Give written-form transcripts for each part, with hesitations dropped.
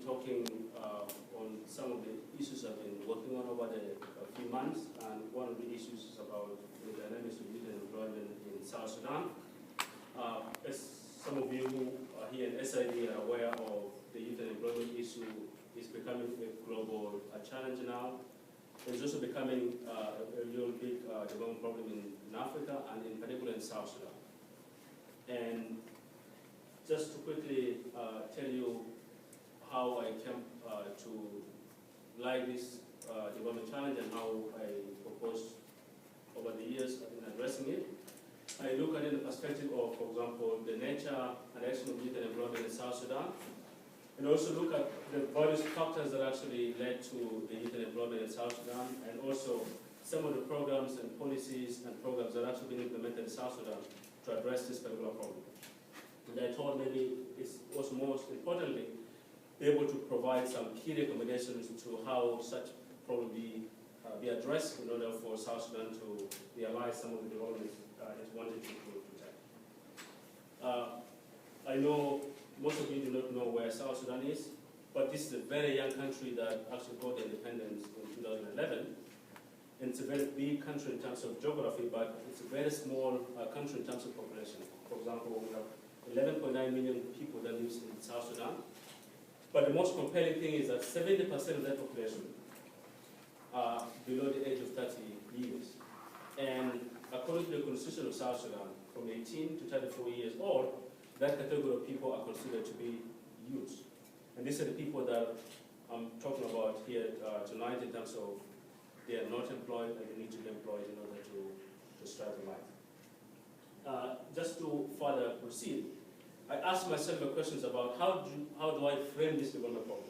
talking on some of the issues I've been working on over the few months, and one of the issues is about the dynamics of youth employment in South Sudan. As some of you who are here in SID are aware of, the youth employment issue is becoming a global challenge now. It's also becoming a real big development problem in Africa, and in particular in South Sudan. And just to quickly tell you how I came to like this development challenge and how I proposed over the years in addressing it, I look at it in the perspective of, for example, the nature and action of youth employment in South Sudan, and also look at the various factors that actually led to the youth employment in South Sudan, and also some of the programs and policies and programs that are actually being implemented in South Sudan to address this particular problem. And I thought maybe it's also most importantly, be able to provide some key recommendations to how such problem be addressed in order for South Sudan to realize some of the developments it wanted to take. I know most of you do not know where South Sudan is, but this is a very young country that actually got independence in 2011. And it's a very big country in terms of geography, but it's a very small country in terms of population. For example, we have 11.9 million people that live in South Sudan. But the most compelling thing is that 70% of that population are below the age of 30 years. And according to the Constitution of South Sudan, from 18 to 34 years old, that category of people are considered to be youth. And these are the people that I'm talking about here tonight in terms of they are not employed and they need to be employed in order to start a life. Just to further proceed, I asked myself questions about how do I frame this development problem.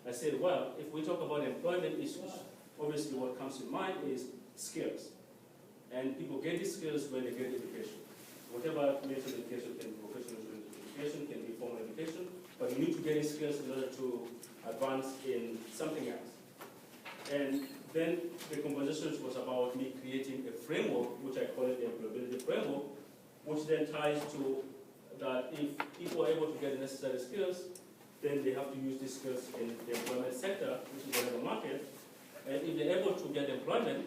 I said, well, if we talk about employment issues, obviously what comes in mind is skills. And people get these skills when they get education. Whatever nature of education, can be professional education, can be formal education, but you need to get these skills in order to advance in something else. And then the conversation was about me creating a framework, which I call it the employability framework, which then ties to that if people are able to get the necessary skills, then they have to use these skills in the employment sector, which is the labor market. And if they're able to get employment,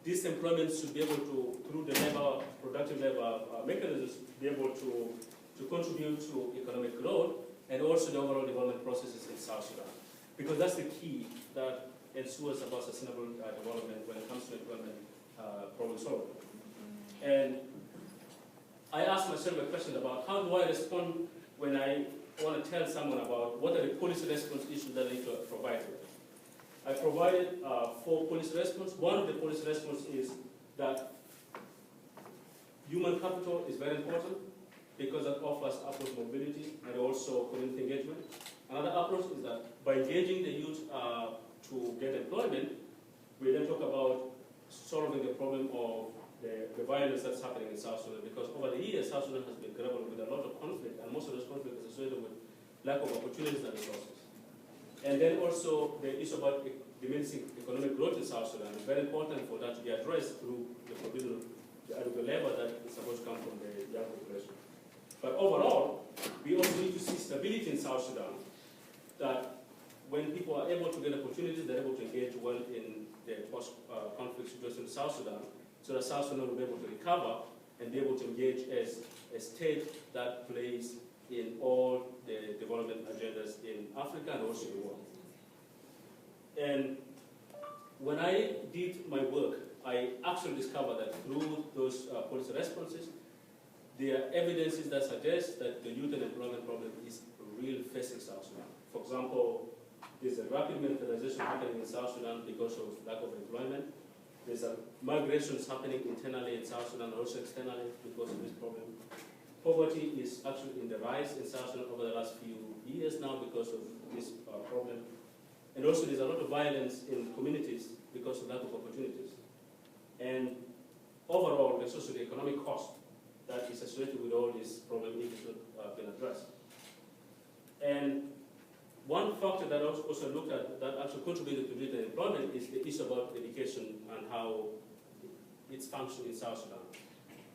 this employment should be able to, through the labor, productive labor mechanisms, be able to contribute to economic growth and also the overall development processes in South Sudan. Because that's the key that ensures about sustainable development when it comes to employment problem solving. And I asked myself a question about how do I respond when I want to tell someone about what are the policy response issues that I need to provide to them. I provided 4 policy responses. One of the policy responses is that human capital is very important because that offers upward mobility and also community engagement. Another approach is that by engaging the youth to get employment, we then talk about solving the problem of the violence that's happening in South Sudan, because over the years, South Sudan has been grappling with a lot of conflict, and most of this conflict is associated with lack of opportunities and resources. And then also the issue about diminishing economic growth in South Sudan is very important for that to be addressed through the provision of the adequate labor that is supposed to come from the young population. But overall, we also need to see stability in South Sudan, that when people are able to get opportunities, they're able to engage well in the post-conflict situation in South Sudan, so that South Sudan will be able to recover and be able to engage as a state that plays in all the development agendas in Africa and also the world. And when I did my work, I actually discovered that through those policy responses, there are evidences that suggest that the youth and employment problem is real facing South Sudan. For example, there's a rapid militarization happening in South Sudan because of lack of employment. There's a migrations happening internally in South Sudan, also externally because of this problem. Poverty is actually in the rise in South Sudan over the last few years now because of this problem. And also there's a lot of violence in communities because of lack of opportunities. And overall, there's also the economic cost that is associated with all this problem if it's not been addressed. And one factor that I also looked at that actually contributed to youth employment is the issue about education and how it's functioning in South Sudan.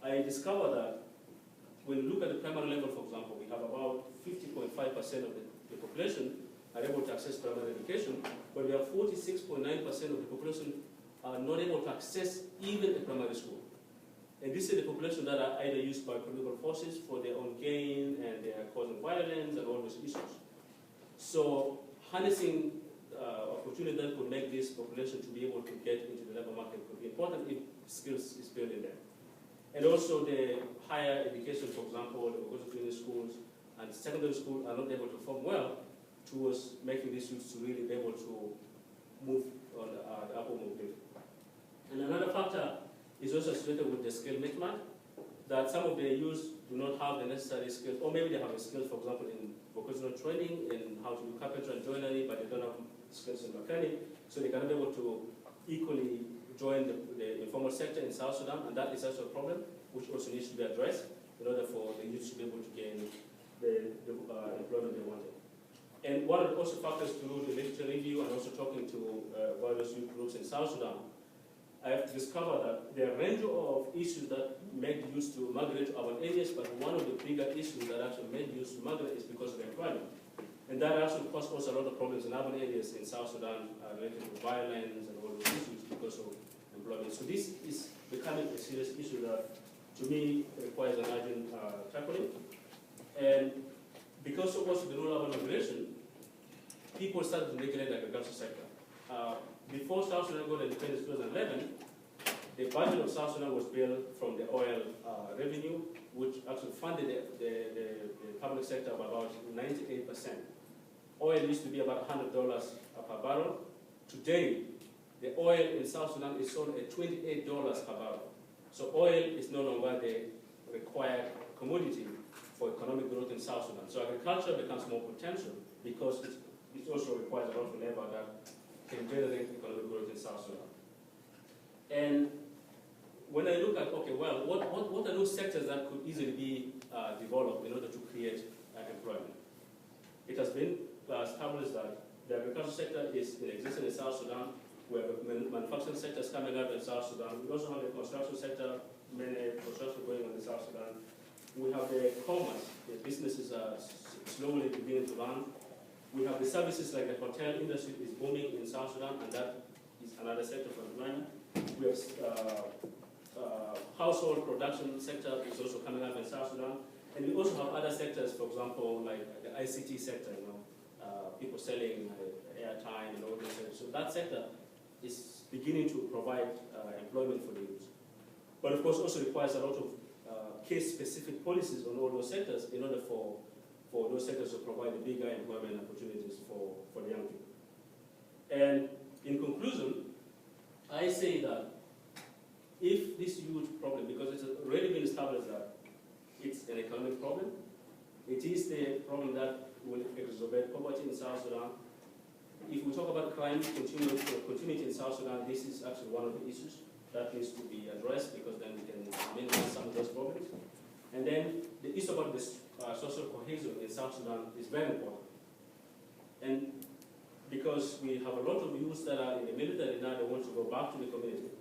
I discovered that when you look at the primary level, for example, we have about 50.5% of the population are able to access primary education, but we have 46.9% of the population are not able to access even a primary school. And this is the population that are either used by political forces for their own gain, and they are causing violence and all those issues. So harnessing opportunity that could make this population to be able to get into the labor market could be important if skills is built in them. And also the higher education, for example, the vocational training schools and secondary school are not able to perform well towards making these youths to really be able to move on the upward mobility. And another factor is also associated with the skill mismatch, that some of the youths do not have the necessary skills, or maybe they have a skill, for example, in vocational training, in how to do carpentry and joinery, but they don't have skills in mechanic, so they cannot be able to equally join the informal sector in South Sudan, and that is also a problem which also needs to be addressed in order for the youth to be able to gain the employment they wanted. And one of the also factors through the literature review and also talking to various youth groups in South Sudan, I have discovered that there are a range of issues that make youth to migrate to urban areas, but one of the bigger issues that actually made youth to migrate is because of employment. And that actually caused us a lot of problems in urban areas in South Sudan related to violence and all those issues because of employment. So this is becoming a serious issue that, to me, requires an urgent tackling. And because of also the rural urban migration, people started to neglect the agriculture sector. Before South Sudan got independence in 2011, the budget of South Sudan was built from the oil revenue, which actually funded the public sector of about 98%. Oil used to be about $100 per barrel. Today, the oil in South Sudan is sold at $28 per barrel. So oil is no longer the required commodity for economic growth in South Sudan. So agriculture becomes more potential because it also requires a lot of labor that can generate economic growth in South Sudan. And when I look at, okay, well, what are those sectors that could easily be developed in order to create employment? It has been established that the agricultural sector is in existence in South Sudan. We have manufacturing sectors coming up in South Sudan. We also have the construction sector, many construction going on in South Sudan. We have the commerce, the businesses are slowly beginning to run. We have the services like the hotel industry is booming in South Sudan, and that is another sector for employment. We have household production sector is also coming up in South Sudan. And we also have other sectors, for example, like the ICT sector, people selling airtime and all this. So that sector is beginning to provide employment for the youth. But of course also requires a lot of case-specific policies on all those sectors in order for those sectors to provide bigger employment opportunities for the young people. And in conclusion, I say that if this youth problem, because it's already been established that it's an economic problem, it is the problem that will exacerbate poverty in South Sudan. If we talk about crime continuity in South Sudan, this is actually one of the issues that needs to be addressed, because then we can minimize some of those problems. And then the issue about this social cohesion in South Sudan is very important. And because we have a lot of youths that are in the military now, they want to go back to the community.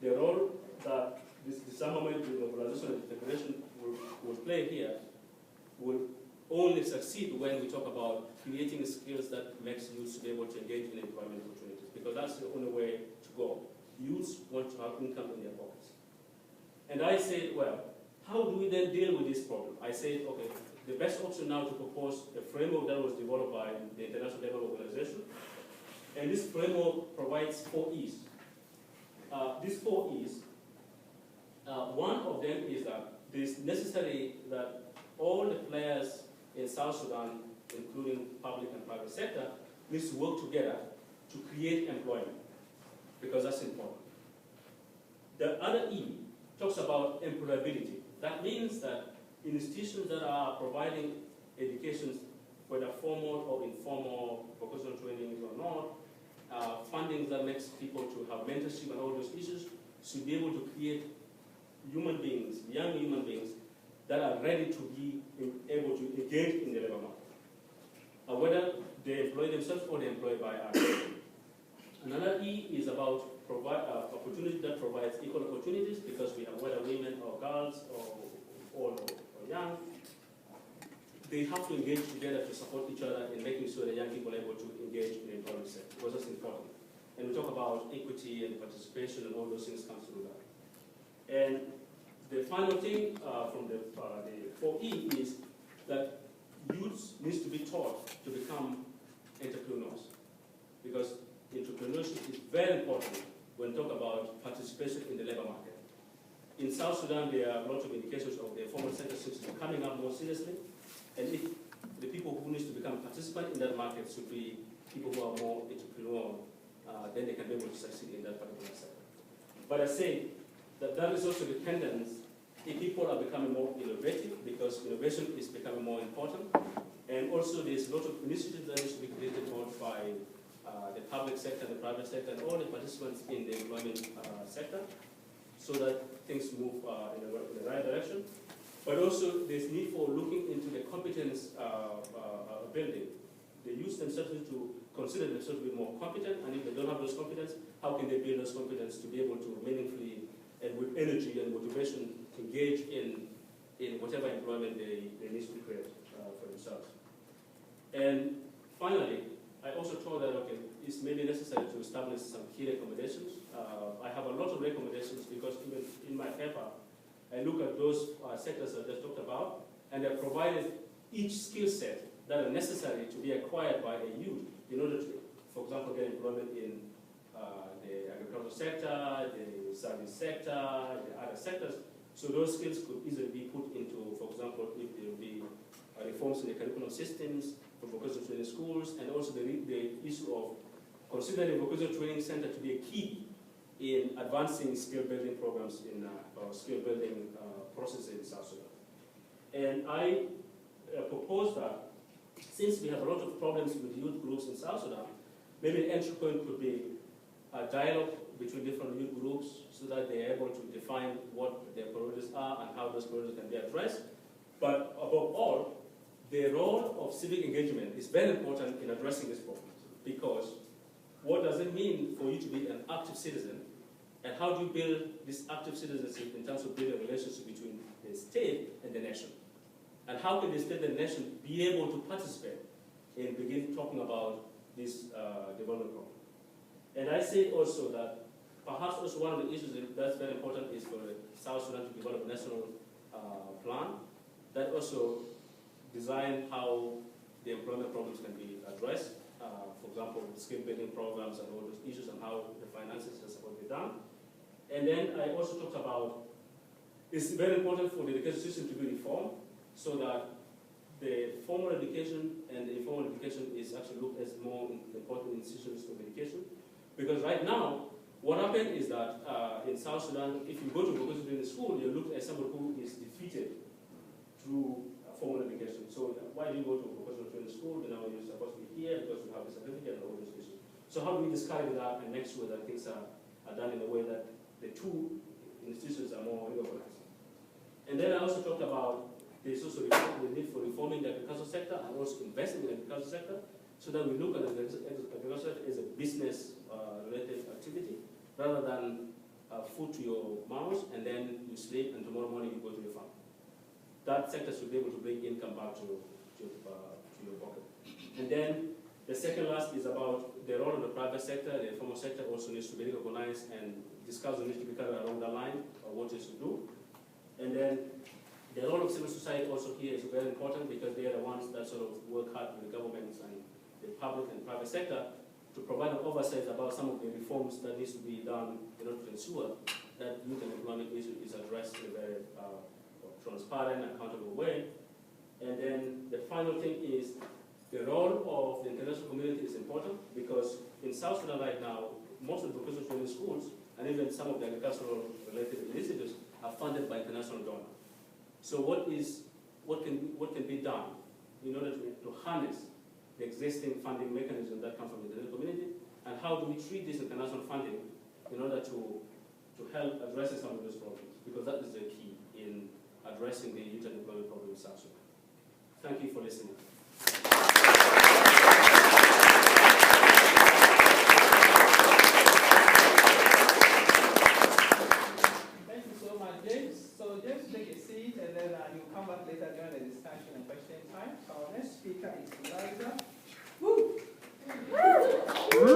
The role that this disarmament, the mobilization and integration will play here will only succeed when we talk about creating skills that makes youths be able to engage in employment opportunities, because that's the only way to go. Youths want to have income in their pockets. And I said, well, how do we then deal with this problem? I said, okay, the best option now to propose a framework that was developed by the International Labour Organization. And this framework provides 4 E's. These 4 E's, one of them is that it is necessary that all the players in South Sudan, including public and private sector, needs to work together to create employment, because that's important. The other E talks about employability. That means that institutions that are providing education, whether formal or informal, vocational training or not, funding that makes people to have mentorship and all those issues, should be able to create human beings, young human beings, that are ready to be able to engage in the labor market, whether they employ themselves or they employ by others. Another E is about opportunity that provides equal opportunities, because we have whether women or girls or old or young. they have to engage together to support each other in making sure that young people are able to engage in the employment sector, because that's important. And we talk about equity and participation and all those things come through that. And the final thing from the 4E is that youth needs to be taught to become entrepreneurs, because entrepreneurship is very important when we talk about participation in the labor market. In South Sudan, there are lots of indications of the formal sector system coming up more seriously, and if the people who need to become participants in that market should be people who are more entrepreneurial, then they can be able to succeed in that particular sector. But I say that that is also dependent if people are becoming more innovative, because innovation is becoming more important, and also there's a lot of initiatives that need to be created both by the public sector, the private sector, and all the participants in the employment sector, so that things move in the right direction. But also there's need for looking into the competence building. The youth themselves need to consider themselves to be more competent, and if they don't have those competence, how can they build those competence to be able to meaningfully and with energy and motivation engage in whatever employment they need to create for themselves. And finally, I also thought that, okay, it's maybe necessary to establish some key recommendations. I have a lot of recommendations because even in my paper, I look at those sectors I just talked about, and I provided each skill set that are necessary to be acquired by a youth in order to, for example, get employment in the agricultural sector, the service sector, the other sectors. So those skills could easily be put into, for example, if there will be reforms in the curriculum systems, for vocational training schools, and also the issue of considering the vocational training center to be a key in advancing skill building programs in skill building processes in South Sudan. And I propose that since we have a lot of problems with youth groups in South Sudan, maybe the entry point could be a dialogue between different youth groups so that they are able to define what their priorities are and how those priorities can be addressed. But above all, the role of civic engagement is very important in addressing this problem, because what does it mean for you to be an active citizen, and how do you build this active citizenship in terms of building a relationship between the state and the nation? And how can the state and the nation be able to participate and begin talking about this development problem? And I say also that perhaps also one of the issues that's very important is for South Sudan to develop a national plan that also design how the employment problems can be addressed. For example, skill building programs and all those issues and how the finances are supposed to be done. And then I also talked about it's very important for the education system to be reformed so that the formal education and the informal education is actually looked as more important institutions of education. Because right now, what happened is that in South Sudan, if you go to vocational training school, you're looked at someone who is defeated through formal education. So why do you go to vocational training school? You know, you're supposed to be here because you have a certificate and all those issues. So how do we discard that and make sure that things are done in a way that the two institutions are more organized? And then I also talked about there's also the need for reforming the agricultural sector and also investing in the agricultural sector, so that we look at the agricultural sector as a business-related activity rather than food to your mouth and then you sleep and tomorrow morning you go to your farm. That sector should be able to bring income back to your pocket. And then the second last is about the role of the private sector. The informal sector also needs to be recognized and discussion needs to be carried along the line of what it should do. And then the role of civil society also here is very important because they are the ones that sort of work hard with the governments and the public and private sector to provide an oversight about some of the reforms that needs to be done in order to ensure that youth and employment issue is addressed in a very transparent and accountable way. And then the final thing is the role of the international community is important because in South Sudan right now, most of the vocational training schools and even some of the agricultural related initiatives are funded by international donors. So what can be done in order to harness the existing funding mechanism that comes from the international community, and how do we treat this international funding in order to help addressing some of those problems? Because that is the key in addressing the youth and employment problem in South Sudan. Thank you for listening.